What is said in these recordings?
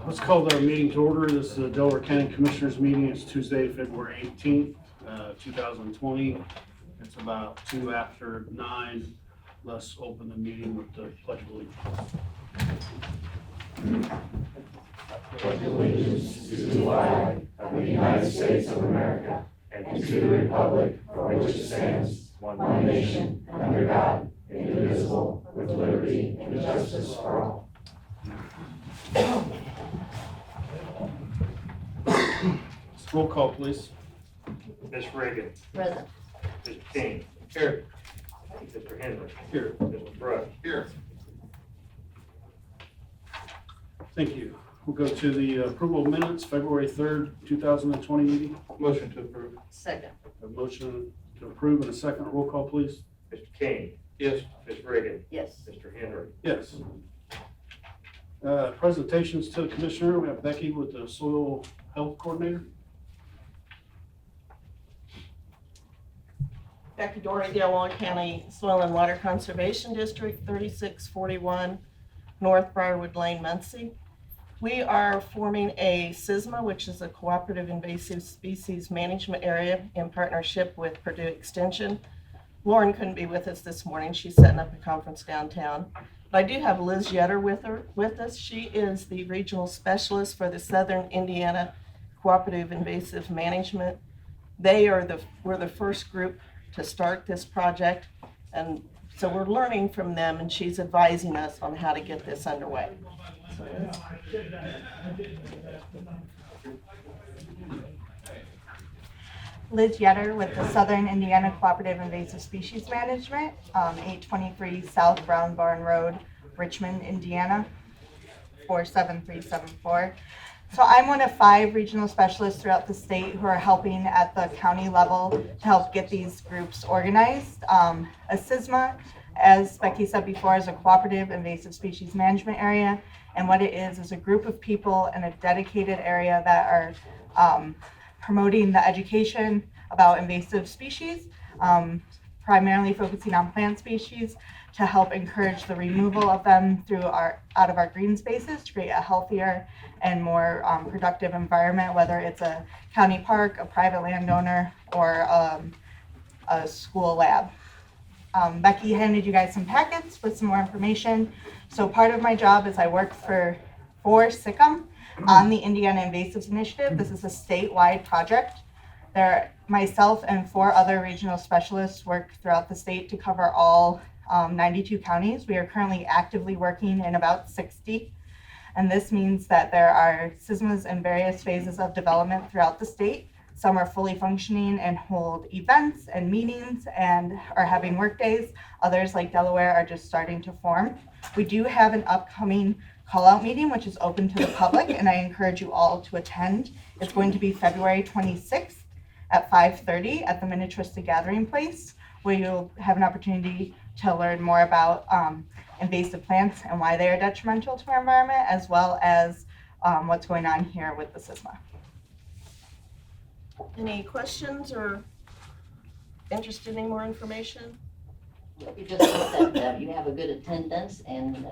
Let's call the meeting to order. This is the Delaware County Commissioners meeting. It's Tuesday, February 18th, 2020. It's about 2 after 9. Let's open the meeting with the Pledge of Allegiance. Pledge allegiance to the flag of the United States of America and to the republic for which it stands, one nation, under God, indivisible, with liberty and justice for all. Roll call, please. Ms. Reagan. Present. Mr. King. Here. Mr. Henry. Here. Mr. Brush. Here. Thank you. We'll go to the approval of minutes, February 3rd, 2020 meeting. Motion to approve. Second. A motion to approve and a second. Roll call, please. Mr. King. Yes. Ms. Reagan. Yes. Mr. Henry. Yes. Presentations to the commissioner. We have Becky with the soil health coordinator. Becky Doherty, Delaware County Soil and Water Conservation District, 3641 North Briarwood Lane, Muncie. We are forming a CISMA, which is a Cooperative Invasive Species Management Area, in partnership with Purdue Extension. Lauren couldn't be with us this morning. She's setting up a conference downtown. But I do have Liz Yetter with us. She is the regional specialist for the Southern Indiana Cooperative Invasive Management. We're the first group to start this project, and so we're learning from them, and she's advising us on how to get this underway. Liz Yetter with the Southern Indiana Cooperative Invasive Species Management, 823 South Brown Barn Road, Richmond, Indiana, 47374. So I'm one of 5 regional specialists throughout the state who are helping at the county level to help get these groups organized. A CISMA, as Becky said before, is a cooperative invasive species management area. And what it is a group of people in a dedicated area that are promoting the education about invasive species, primarily focusing on plant species, to help encourage the removal of them out of our green spaces to create a healthier and more productive environment, whether it's a county park, a private landowner, or a school lab. Becky handed you guys some packets with some more information. So part of my job is I work for SICM on the Indiana Invasives Initiative. This is a statewide project. Myself and 4 other regional specialists work throughout the state to cover all 92 counties. We are currently actively working in about 60. And this means that there are CISMAs in various phases of development throughout the state. Some are fully functioning and hold events and meetings and are having work days. Others, like Delaware, are just starting to form. We do have an upcoming call-out meeting, which is open to the public, and I encourage you all to attend. It's going to be February 26th at 5:30 at the Minnetrista Gathering Place, where you'll have an opportunity to learn more about invasive plants and why they are detrimental to our environment, as well as what's going on here with the CISMA. Any questions or interested in any more information? You just said that you have a good attendance, and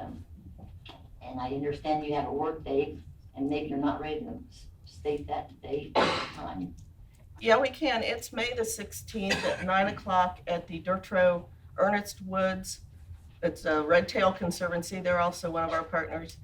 I understand you have a work day, and maybe you're not ready to state that date or time. Yeah, we can. It's May the 16th at 9 o'clock at the Dortro Ernest Woods. It's a Red Tail Conservancy. They're also one of our partners.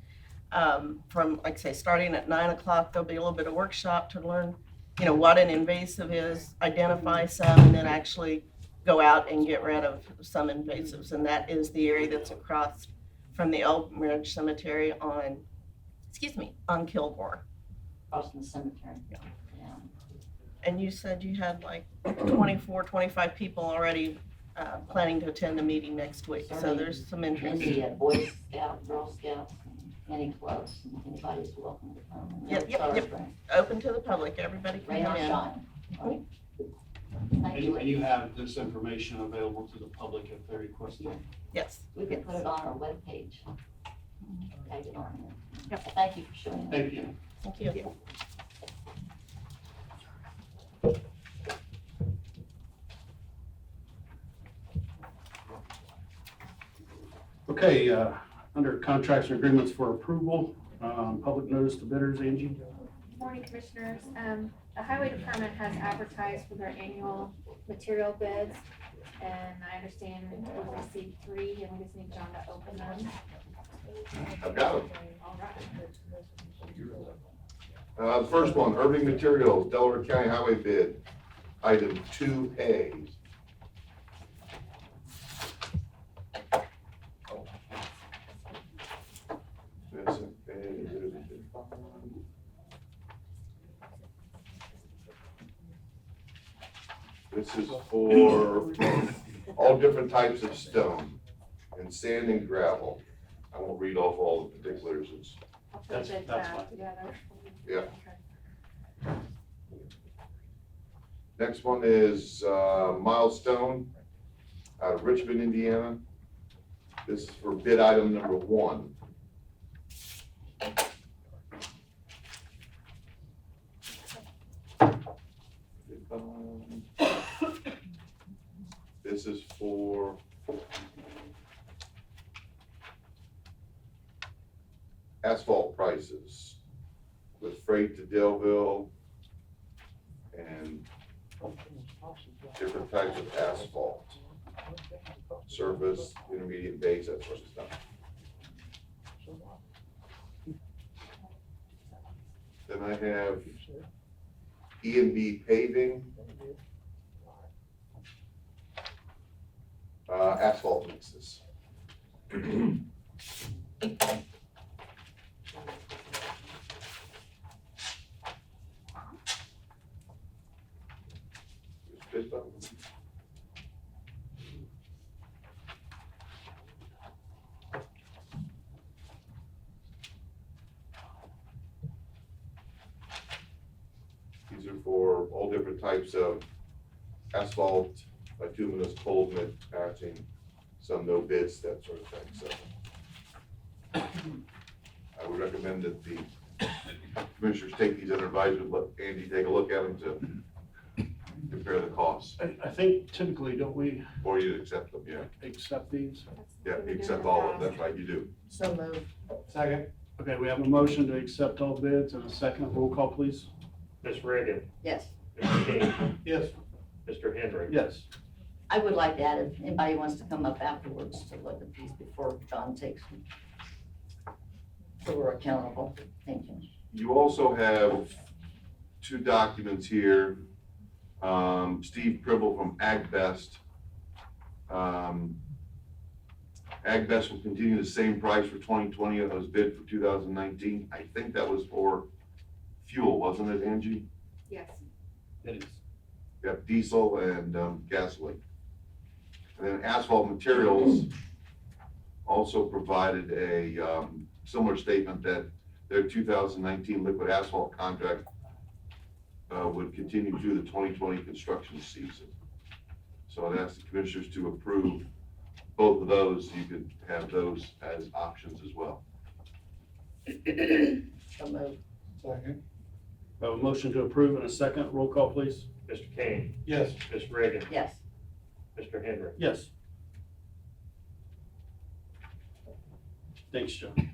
From, like I say, starting at 9 o'clock, there'll be a little bit of workshop to learn, what an invasive is, identify some, and then actually go out and get rid of some invasives. And that is the area that's across from the Elm Ridge Cemetery on Kilgore. Across from the cemetery. Yeah. Yeah. And you said you had like 24, 25 people already planning to attend the meeting next week. So there's some interest. Any Boy Scout, Girl Scouts, any clubs, anybody's welcome to come. Yep. Open to the public. Everybody can Rain come or in. shine. Right? Thank And you have this information available to the public if they're requesting it. Yes. We can put it on our webpage. Tag it on there. Yep. Thank you for showing up. Thank you. Thank you. Okay, Under contracts and agreements for approval, public notice to bidders, Angie. Morning, Commissioners. The Highway Department has advertised for their annual material bids, and I understand we've received 3, and we just need John to open them. I've got them. All right. The first one, Urban Materials, Delaware County Highway bid, item 2A. This is for all different types of stone and sand and gravel. I won't read off all the particulars. It's I'll put That's- the bid that's tab fine. together. Yeah. Okay. Next one is Milestone out of Richmond, Indiana. This is for bid item number 1. This is for asphalt prices with freight to Delaware and different types of asphalt, surface, intermediate base, that sort of stuff. Then I have E&B paving, asphalt mixes. Bid button. These are for all different types of asphalt, bituminous, cold mix, patching, some no bids, that sort of thing, so. I would recommend that the commissioners take these under advisement, let Andy take a look at them to compare the costs, I think typically, don't we or you accept them, yeah. accept these? That's Yeah, what we do accept in the all of them, past. that's right, you do. So moved. Second. Okay, we have a motion to accept all bids and a second. Roll call, please. Ms. Reagan. Yes. Mr. King. Yes. Mr. Henry. Yes. I would like to add, if anybody wants to come up afterwards to look at these before John takes them. So we're accountable. Thank you. You also have 2 documents here. Steve Pribble from AgBest. AgBest will continue the same price for 2020 that was bid for 2019. I think that was for fuel, wasn't it, Angie? Yes. It is. Yep, diesel and gasoline. And then Asphalt Materials also provided a similar statement that their 2019 liquid asphalt contract would continue through the 2020 construction season. So I'd ask the commissioners to approve both of those. You could have those as options as well. So moved. Second. We have a motion to approve and a second. Roll call, please. Mr. King. Yes. Ms. Reagan. Yes. Mr. Henry. Yes. Thanks, John.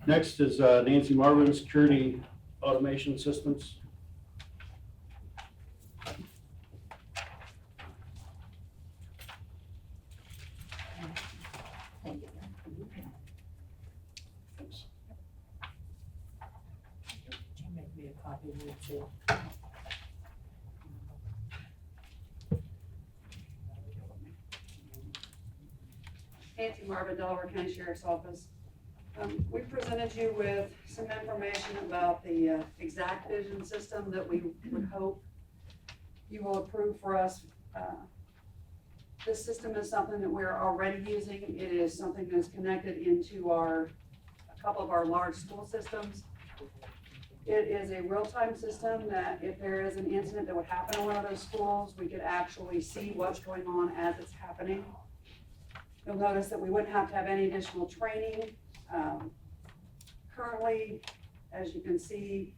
Next is Nancy Marvin, Security Automation Systems. Thank you. Thanks. Make me a copy of it too. Nancy Marvin, Delaware County Sheriff's Office. We presented you with some information about the exact vision system that we would hope you will approve for us. This system is something that we're already using. It is something that's connected into a couple of our large school systems. It is a real-time system that if there is an incident that would happen in one of those schools, we could actually see what's going on as it's happening. You'll notice that we wouldn't have to have any additional training. Currently, as you can see,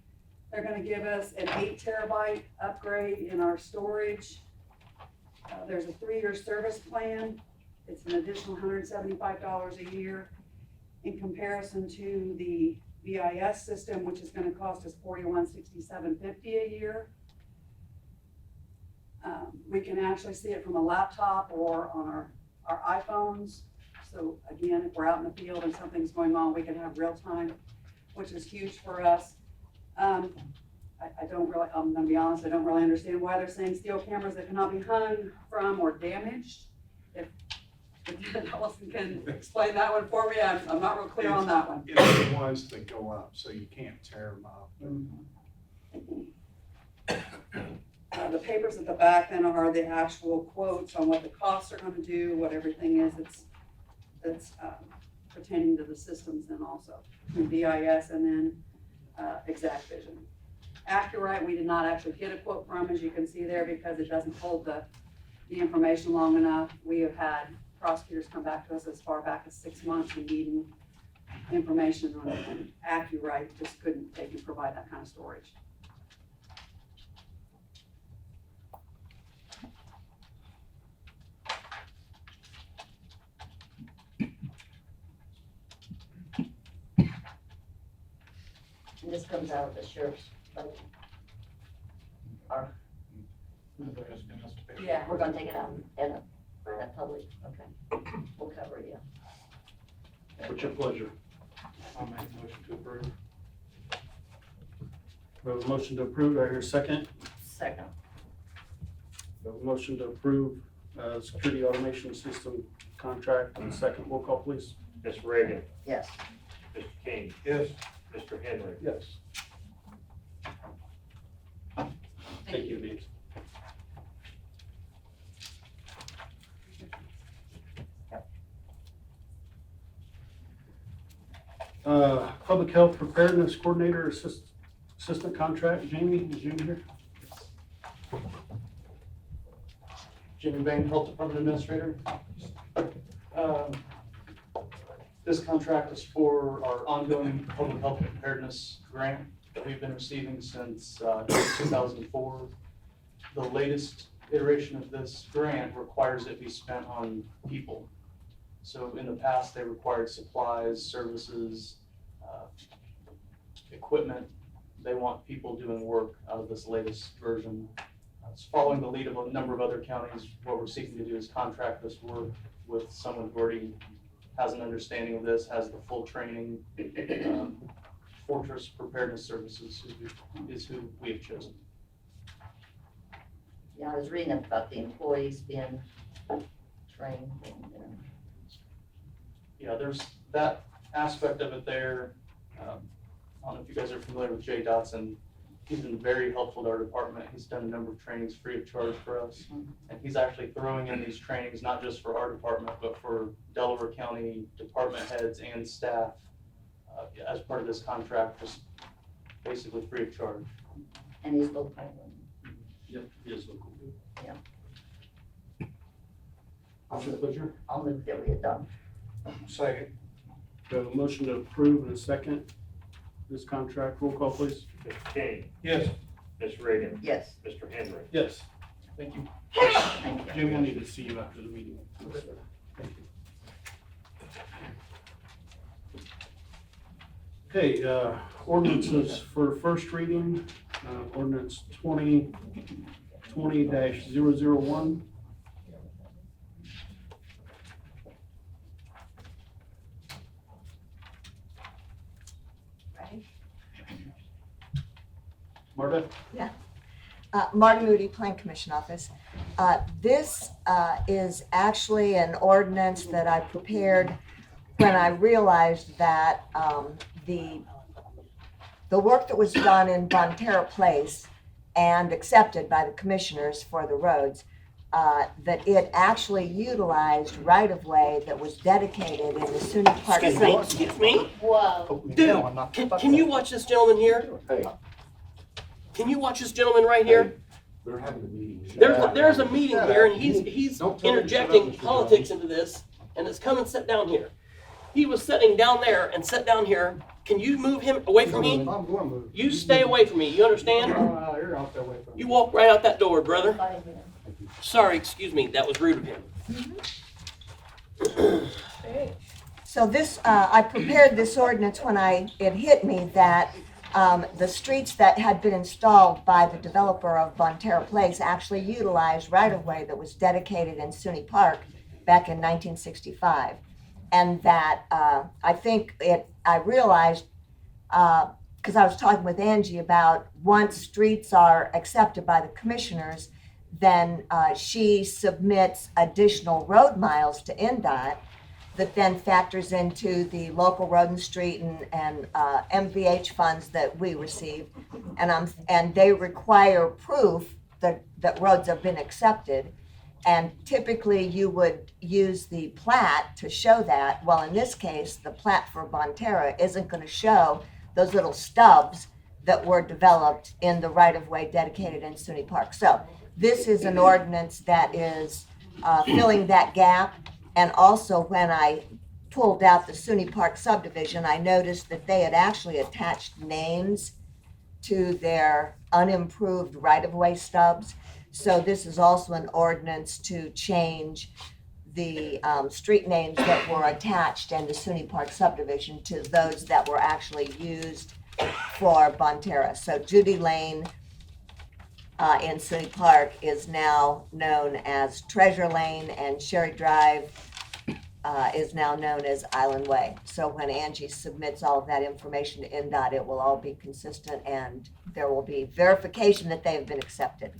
they're gonna give us an 8 terabyte upgrade in our storage. There's a 3-year service plan. It's an additional $175 a year in comparison to the VIS system, which is gonna cost us $4167.50 a year. We can actually see it from a laptop or on our iPhones. So again, if we're out in the field and something's going on, we can have real time, which is huge for us. I don't really, I'm gonna be honest, I don't really understand why they're saying steel cameras that cannot be hung from or damaged. If Allison can explain that one for me, I'm not real clear on that one. It's the ones that go up, so you can't tear them up. The papers at the back then are the actual quotes on what the costs are gonna do, what everything is that's pertaining to the systems then also, between BIS and then Exact Vision. Accurate, we did not actually get a quote from, as you can see there, because it doesn't hold the information long enough. We have had prosecutors come back to us as far back as 6 months and needing information on it, and Accurate just couldn't take and provide that kind of storage. And this comes out of the sheriff's budget. Or, yeah, we're gonna take it out in that public, okay. We'll cover you. What's your pleasure? I'll make a motion to approve. We have a motion to approve. Do I hear a second? Second. We have a motion to approve security automation system contract. And second, roll call, please. Ms. Reagan, Yes. Mr. King, Yes. Mr. Henry. Yes. Thank you, Nancy. Public Health Preparedness Coordinator Assistant Contract. Jamie, is Jamie here? Jimmy Bain, Health Department Administrator. This contract is for our ongoing public health preparedness grant that we've been receiving since 2004. The latest iteration of this grant requires it be spent on people. So in the past, they required supplies, services, equipment. They want people doing work out of this latest version. It's following the lead of a number of other counties. What we're seeking to do is contract this work with someone who already has an understanding of this, has the full training. Fortress Preparedness Services is who we have chosen. Yeah, I was reading about the employees being trained and, Yeah, there's that aspect of it there. I don't know if you guys are familiar with Jay Dotson. He's been very helpful to our department. He's done a number of trainings free of charge for us. And he's actually throwing in these trainings, not just for our department, but for Delaware County department heads and staff as part of this contract, just basically free of charge. and he's local. Yep, yes, local. What's your pleasure? I'll move that we adopt. Second. We have a motion to approve and a second. This contract, roll call, please. Mr. King, Yes. Ms. Reagan, Yes. Mr. Henry. Yes. Thank you. Thank you. Jamie, I need to see you after the meeting. Thank you. Okay, ordinances for first reading, ordinance 2020-001. Marta? Martin Moody, Plan Commission Office. This is actually an ordinance that I prepared when I realized that the work that was done in Bonterra Place and accepted by the commissioners for the roads, that it actually utilized right-of-way that was dedicated in the SUNY Park. Excuse me? Whoa. Dude, can you watch this gentleman here? Can you watch this gentleman right here? They're having a meeting. There's a meeting here and he's Don't tell me to shut up, interjecting Mr. politics into this and it's come and sit down here. He was sitting down there and sat down here. Can you move him away from me? I'm going to move. You stay away from me, you understand? You're out there away from me. You walk right out that door, brother. 5 minutes. Sorry, excuse me, that was rude of him. So this, I prepared this ordinance when it hit me that the streets that had been installed by the developer of Bonterra Place actually utilized right-of-way that was dedicated in SUNY Park back in 1965. And that I realized, because I was talking with Angie about once streets are accepted by the commissioners, then she submits additional road miles to NDOT that then factors into the local road and street and MVH funds that we receive. And they require proof that roads have been accepted. And typically you would use the plat to show that. Well, in this case, the plat for Bonterra isn't going to show those little stubs that were developed in the right-of-way dedicated in SUNY Park. So this is an ordinance that is filling that gap. And also when I pulled out the SUNY Park subdivision, I noticed that they had actually attached names to their unimproved right-of-way stubs. So this is also an ordinance to change the street names that were attached in the SUNY Park subdivision to those that were actually used for Bonterra. So Judy Lane in SUNY Park is now known as Treasure Lane, and Sherry Drive is now known as Island Way. So when Angie submits all of that information to NDOT, it will all be consistent and there will be verification that they have been accepted.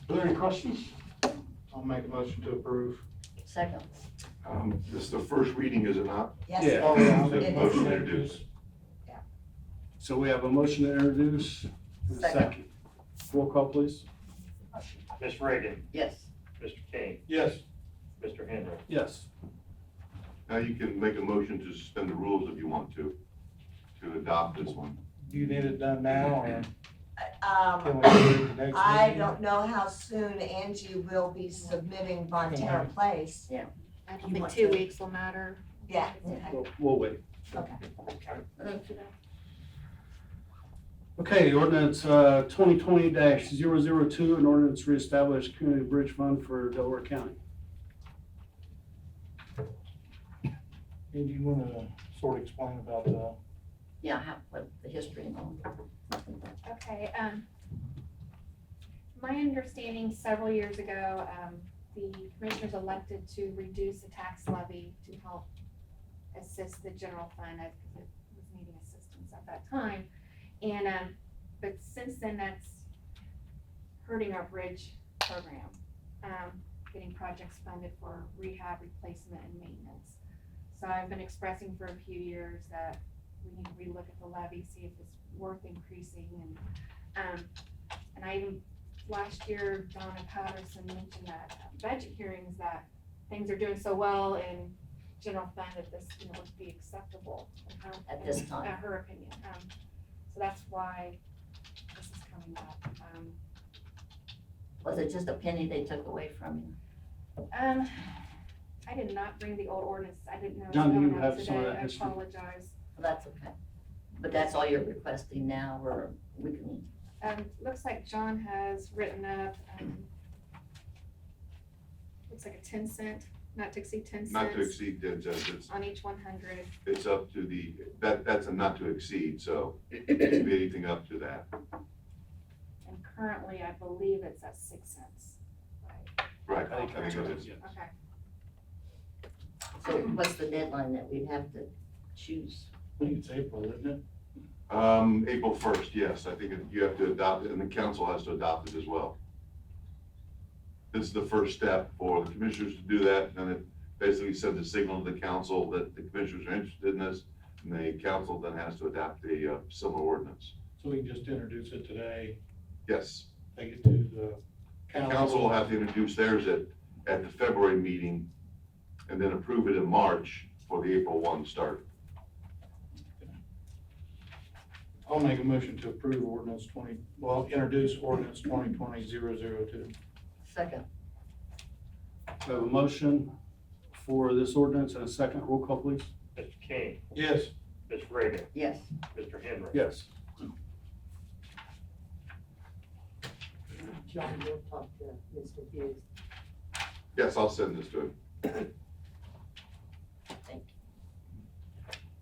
Are there any questions? I'll make a motion to approve. Second. This is the first reading, is it not? Yes. Yeah. Oh, yeah. It is. Motion to introduce. So we have a motion to introduce, and a second. Roll call, please. Ms. Reagan, Yes. Mr. King, Yes. Mr. Henry. Yes. Now you can make a motion to suspend the rules if you want to adopt this one. Do you need it done now, or can Um, we do it the next I meeting? don't know how soon Angie will be submitting Bonterra Place. I don't You think want 2 to- weeks will matter. Yeah, okay. We'll wait. Okay. Okay, ordinance 2020-002, an ordinance reestablish community bridge fund for Delaware County. And you wanna sort of explain about Yeah, what the history and all. Okay, my understanding several years ago, the commissioners elected to reduce the tax levy to help assist the general fund as it was needing assistance at that time. And, but since then, that's hurting our bridge program, getting projects funded for rehab, replacement, and maintenance. So I've been expressing for a few years that we need to relook at the levy, see if it's worth increasing. And I even, last year, Donna Patterson mentioned that budget hearings that things are doing so well in general fund that this, would be acceptable. At this time. Her opinion. So that's why this is coming up. Was it just a penny they took away from you? I did not bring the old ordinance. I didn't know. it was John, do you coming up have some of today. that history? I apologize. Well, that's okay. But that's all you're requesting now, or we can, Looks like John has written up, looks like a 10-cent, not to exceed 10 Not to cents exceed 10 cents, on each 100. it's up to that's a not to exceed, so it can be anything up to that. And currently, I believe it's at 6 cents. Right, I think that's it right, is. yes. Okay. so what's the deadline that we'd have to choose? I think it's April, isn't it? April 1st, yes, I think you have to adopt it, and the council has to adopt it as well. This is the first step for the commissioners to do that, and it basically sends a signal to the council that the commissioners are interested in this, and the council then has to adopt a similar ordinance. So we can just introduce it today, Yes, take it to the the council will have to introduce theirs at the February meeting, and then approve it in March for the April 1 start. I'll make a motion to approve introduce ordinance 2020-002. Second. We have a motion for this ordinance and a second. Roll call, please. Mr. King, Yes. Ms. Reagan, Yes. Mr. Henry. Yes. John, you'll talk to Mr. Hughes. Yes, I'll send this to him.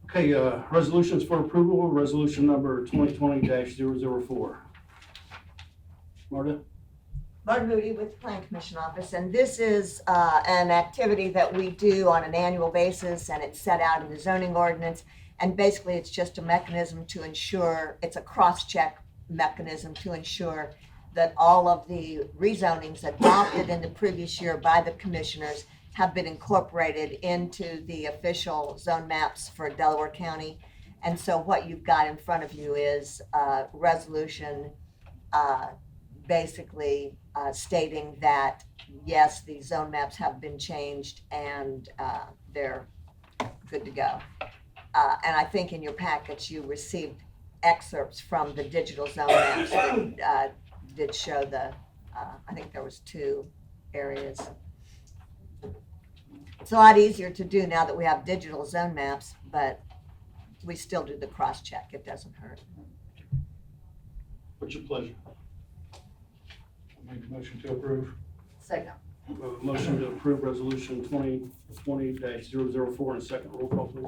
Okay, resolutions for approval, resolution number 2020-004. Marta? Martin Moody with the Plan Commission Office, and this is an activity that we do on an annual basis, and it's set out in the zoning ordinance. And basically, it's just a mechanism to ensure, it's a cross-check mechanism to ensure that all of the rezonings adopted in the previous year by the commissioners have been incorporated into the official zone maps for Delaware County. And so what you've got in front of you is a resolution basically stating that, yes, the zone maps have been changed and they're good to go. And I think in your packets, you received excerpts from the digital zone maps that did show the, I think there was 2 areas. It's a lot easier to do now that we have digital zone maps, but we still do the cross-check. It doesn't hurt. What's your pleasure? I'll make a motion to approve. Second. We have a motion to approve resolution 2020-004 and a second. Roll call, please.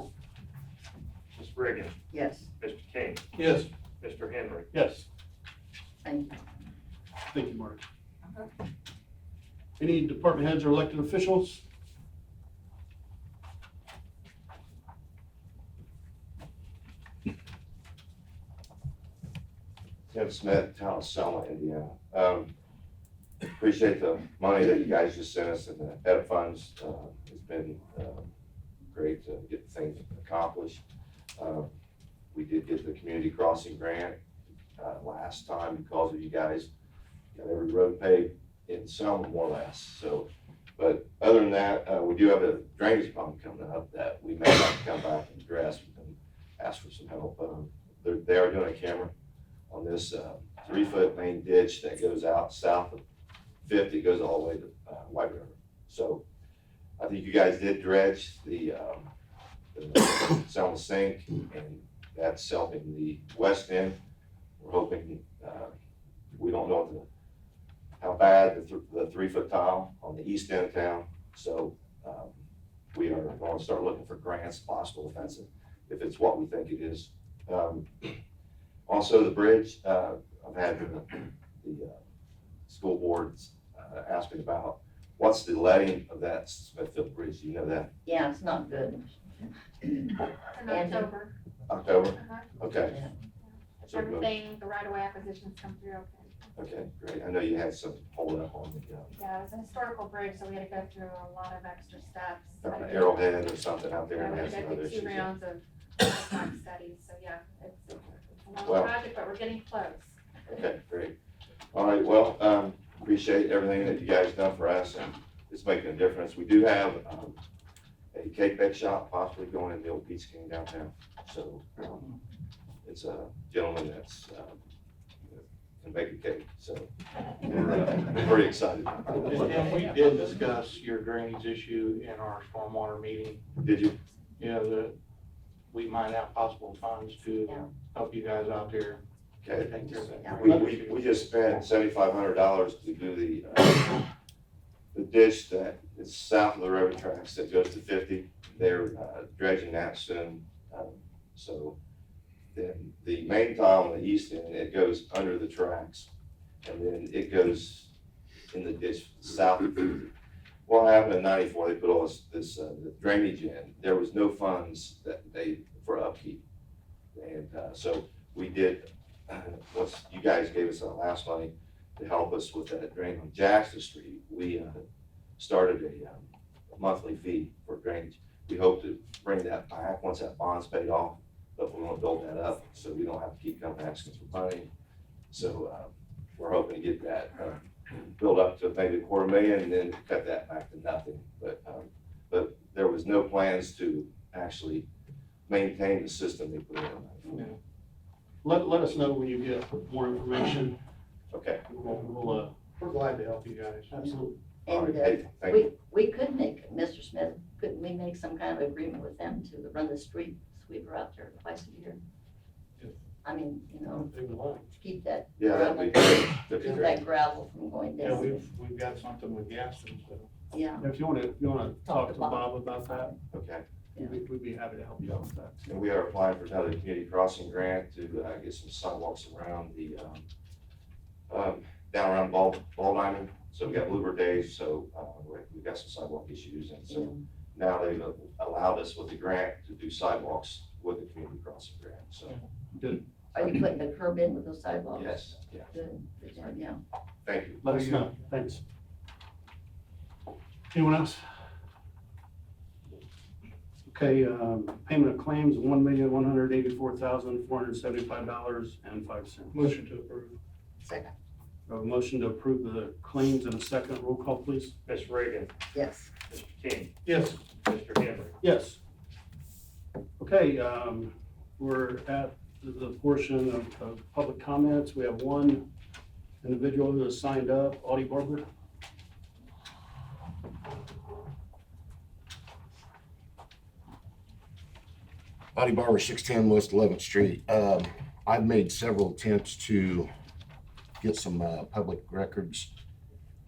Ms. Reagan, Yes. Mr. King, Yes. Mr. Henry. Yes. Thank you. Thank you, Marta. Any department heads or elected officials? Tim Smith, town of Selma, Indiana. Appreciate the money that you guys just sent us in the ed funds. It's been great to get things accomplished. We did get the community crossing grant last time because of you guys. Got every road paved in Selma more or less. So, but other than that, we do have a drainage problem coming up that we may have to come back and address and ask for some help. They are doing a camera on this 3-foot main ditch that goes out south of 50, goes all the way to White River. So I think you guys did dredge the Selma sink, and that's helping the west end. We're hoping, we don't know how bad the 3-foot tile on the east end of town. So we are going to start looking for grants possible if it's what we think it is. Also, the bridge, I've had the school boards ask me about what's the letting of that Smithfield Bridge. Do you know that? Yeah, it's not good. In October. October? Uh-huh. Okay. Yeah. If So good. everything, the right-of-way acquisitions come through, okay. Okay, great. I know you had some hold up on the Yeah, it was a historical bridge, so we had to go through a lot of extra steps. Arrowhead or something out there, Yeah, and we had some had other to do issues. 2 rounds of impact studies, so yeah, it's a long Well- project, but we're getting close. Okay, great. All right, well, appreciate everything that you guys done for us, and it's making a difference. We do have a cake bake shop possibly going in the old Pizza King downtown. So it's a gentleman that's can bake a cake, so we're pretty excited about that. And we did discuss your drainage issue in our stormwater meeting. Did you? Yeah, we might have possible funds to help you guys out there. Okay. Take care of that. We just spent $7,500 to do the ditch that is south of the railroad tracks that goes to 50. They're dredging that soon. So then the main tile on the east end, it goes under the tracks, and then it goes in the ditch south of 50. What happened in 94, they put all this the drainage in. There was no funds for upkeep. And so we did, once you guys gave us our last money to help us with that drain on Jackson Street, we started a monthly fee for drainage. We hope to bring that back once that bond's paid off, but we want to build that up so we don't have to keep coming asking for money. So we're hoping to get that build up to maybe $250,000 and then cut that back to nothing. But there was no plans to actually maintain the system they put in. Let us know when you get more information. Okay. We're glad to help you guys. Absolutely. All right, And hey, thank you. we could make, Mr. Smith, couldn't we make some kind of agreement with them to run the street sweeper out there twice a year? I mean, to keep that Yeah, that'd be gravel, great. That'd be keep great. that gravel from going Yeah, down. we've got something with Gaston, so. Yeah, If you wanna talk to Bob about that, Okay. we'd be happy to help you out with that. And we are applying for another community crossing grant to get some sidewalks around the, down around Ball Diamond. So we got Bluebird Days, so we've got some sidewalk issues. And so now they've allowed us with the grant to do sidewalks with the community crossing grant. So, are you putting the curb in with those sidewalks? yes, yeah, Good, yeah. thank you. Let us know, thanks. Anyone else? Okay, payment of claims, $1,184,475.05. Motion to approve. Second. A motion to approve the claims in a second. Roll call, please. Ms. Reagan, Yes. Mr. King, Yes. Mr. Henry. Yes. Okay, we're at the portion of public comments. We have one individual who has signed up, Audie Barber. Audie Barber, 610 West 11th Street. I've made several attempts to get some public records.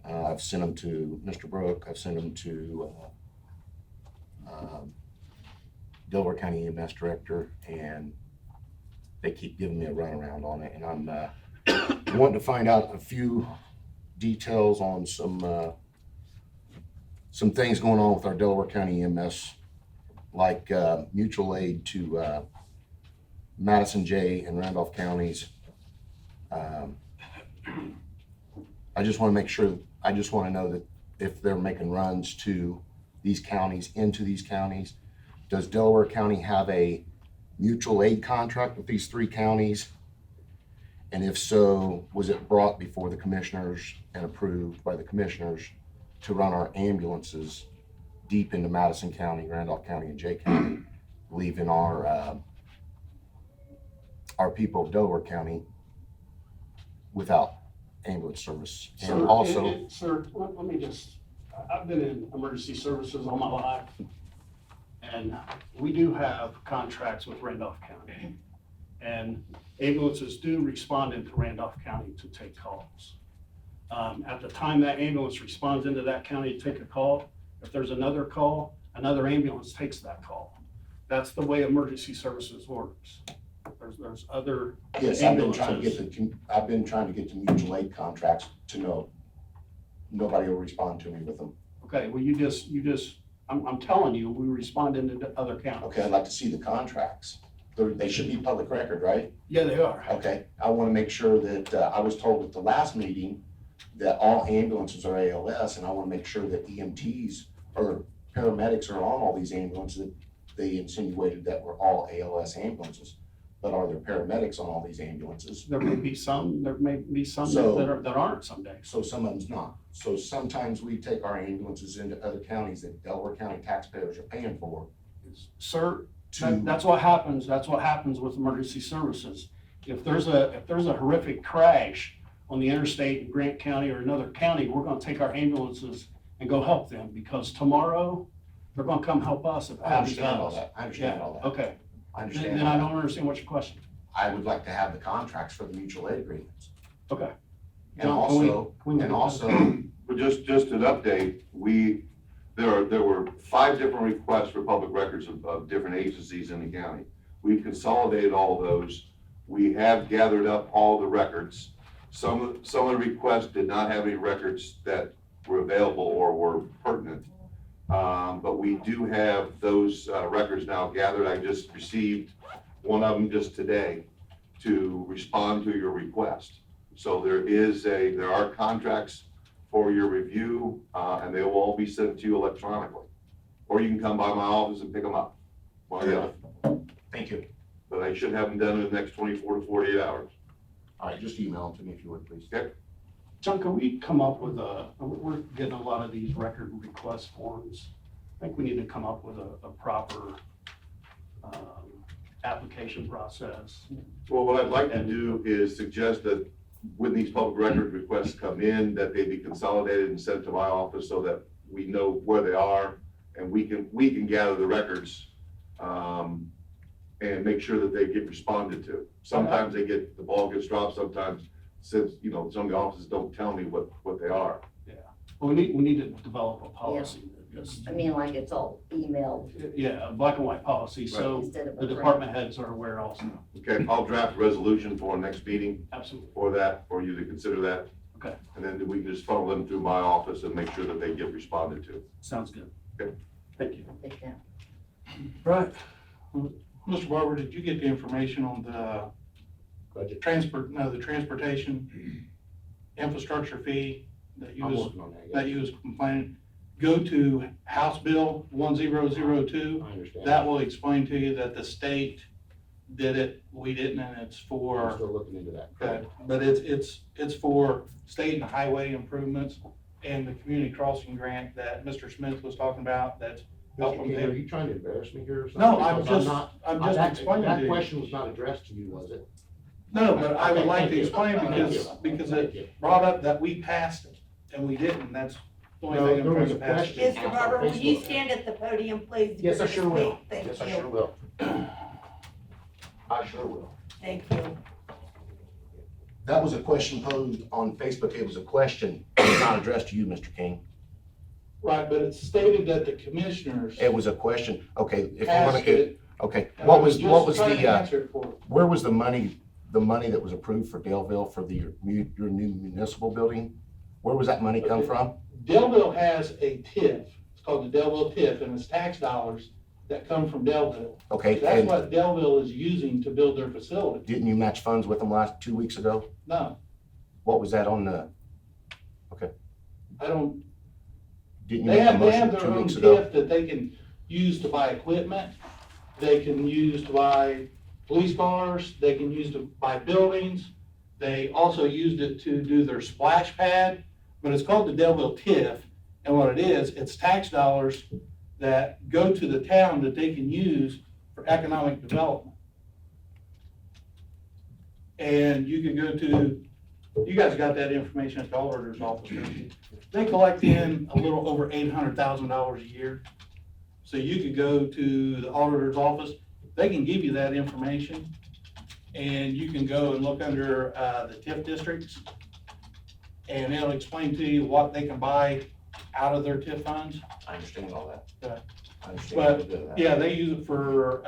I've sent them to Mr. Brook. I've sent them to Delaware County EMS Director, and they keep giving me a runaround on it. And I'm wanting to find out a few details on some things going on with our Delaware County EMS, like mutual aid to Madison J and Randolph counties. I just want to make sure, I just want to know that if they're making runs to these counties, into these counties, does Delaware County have a mutual aid contract with these three counties? And if so, was it brought before the commissioners and approved by the commissioners to run our ambulances deep into Madison County, Randolph County, and Jay County, leaving our people of Delaware County without ambulance service? And also, Sir, let me just, I've been in emergency services all my life, and we do have contracts with Randolph County. And ambulances do respond into Randolph County to take calls. At the time that ambulance responds into that county to take a call, if there's another call, another ambulance takes that call. That's the way emergency services works. There's other yes, ambulances. I've been trying to get the mutual aid contracts to know. Nobody will respond to me with them. Okay, well, I'm telling you, we respond into other counties. Okay, I'd like to see the contracts. They should be public record, right? Yeah, they are. Okay, I want to make sure that, I was told at the last meeting that all ambulances are ALS, and I want to make sure that EMTs or paramedics are on all these ambulances. They insinuated that we're all ALS ambulances, but are there paramedics on all these ambulances? There may be some So- that aren't some days. So some of them's not. So sometimes we take our ambulances into other counties that Delaware County taxpayers are paying for Sir, to. that's what happens with emergency services. If there's a horrific crash on the interstate in Grant County or another county, we're gonna take our ambulances and go help them, because tomorrow, they're gonna come help us if it I happens to understand all us. that. I understand Yeah, all that. okay. I understand. Then I all don't understand what's your question. that. I would like to have the contracts for the mutual aid agreements. Okay. And John, can we- also, can we- and also, But just an update, there were 5 different requests for public records of different agencies in the county. We've consolidated all those. We have gathered up all the records. Some of the requests did not have any records that were available or were pertinent. But we do have those records now gathered. I just received one of them just today to respond to your request. So there are contracts for your review, and they will all be sent to you electronically. Or you can come by my office and pick them up. Well, yeah, thank you. but I should have them done in the next 24 to 48 hours. All right, just email them to me if you would, please. Okay. John, can we come up with we're getting a lot of these record request forms. I think we need to come up with a proper application process. Well, what I'd like to do is suggest that when these public record requests come in, that they be consolidated and sent to my office so that we know where they are, and we can gather the records, and make sure that they get responded to. Sometimes the ball gets dropped, sometimes, since, some of the offices don't tell me what they are. Yeah. Well, we need to develop a policy that just, I mean, like it's all emailed yeah, a black and white policy, so instead of a the print. department heads are aware also. Okay, I'll draft a resolution for our next meeting Absolutely. for that, for you to consider that. Okay. And then we can just funnel them through my office and make sure that they get responded to. Sounds good. Okay. Thank you. Take that. Right. Mr. Barber, did you get the information on the Budget. the transportation infrastructure fee that you I'm was, working on that, that yeah. you was complaining? Go to House Bill 1002. I understand. That will explain to you that the state did it, we didn't, and it's I'm for, still looking into that. but it's for state and highway improvements and the community crossing grant that Mr. Smith was talking about, that's helping Are them. you trying to embarrass me here or something? No, I'm Because just, I'm that- just explaining to That you. question was not addressed to you, was it? No, but I would Okay, like thank to you. explain because Thank it you. brought up that we passed it and we didn't, that's the only No, thing I'm there trying was to a pass. question. Mr. Barber, will you Facebook. stand at the podium, please? Yes, I sure will. Thank Yes, I you. sure will. I sure will. Thank you. That was a question posed on Facebook. It was a question, it was not addressed to you, Mr. King. Right, but it's stated that the commissioners It was a question, okay, if you passed wanna get, it. okay, and what I was just trying to the, answer it for you. where was the money that was approved for Daleville for your new municipal building? Where was that money come Okay. from? Delville has a TIF, it's called the Delville TIF, and it's tax dollars that come from Delville. Okay, That's and what Delville is using to build their facility. didn't you match funds with them 2 weeks ago? No, What was that on the, I don't, didn't you they make a have motion their 2 own weeks ago? TIF that they can use to buy equipment. They can use to buy police cars, they can use to buy buildings. They also used it to do their splash pad, but it's called the Delville TIF. And what it is, it's tax dollars that go to the town that they can use for economic development. And you can go to, you guys got that information at the auditor's office, don't you? They collect in a little over $800,000 a year. So you could go to the auditor's office, they can give you that information. And you can go and look under the TIF districts. And it'll explain to you what they can buy out of their TIF funds. I understand all that. Yeah. I understand But, all of that. yeah, they use it for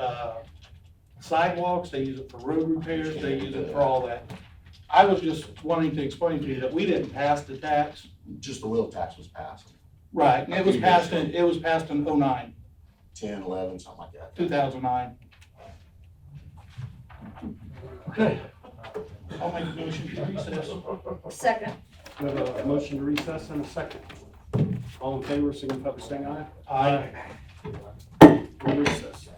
sidewalks, they use it for road repairs, they use it for all that. I was just wanting to explain to you that we didn't pass the tax. Just the wheel tax was passed, Right, and it was passed in 09, 10, 11, something like that. 2009. Okay. I'll make a motion to recess. Second. We have a motion to recess in a second. All in favor, signify by saying aye. Aye. We recess.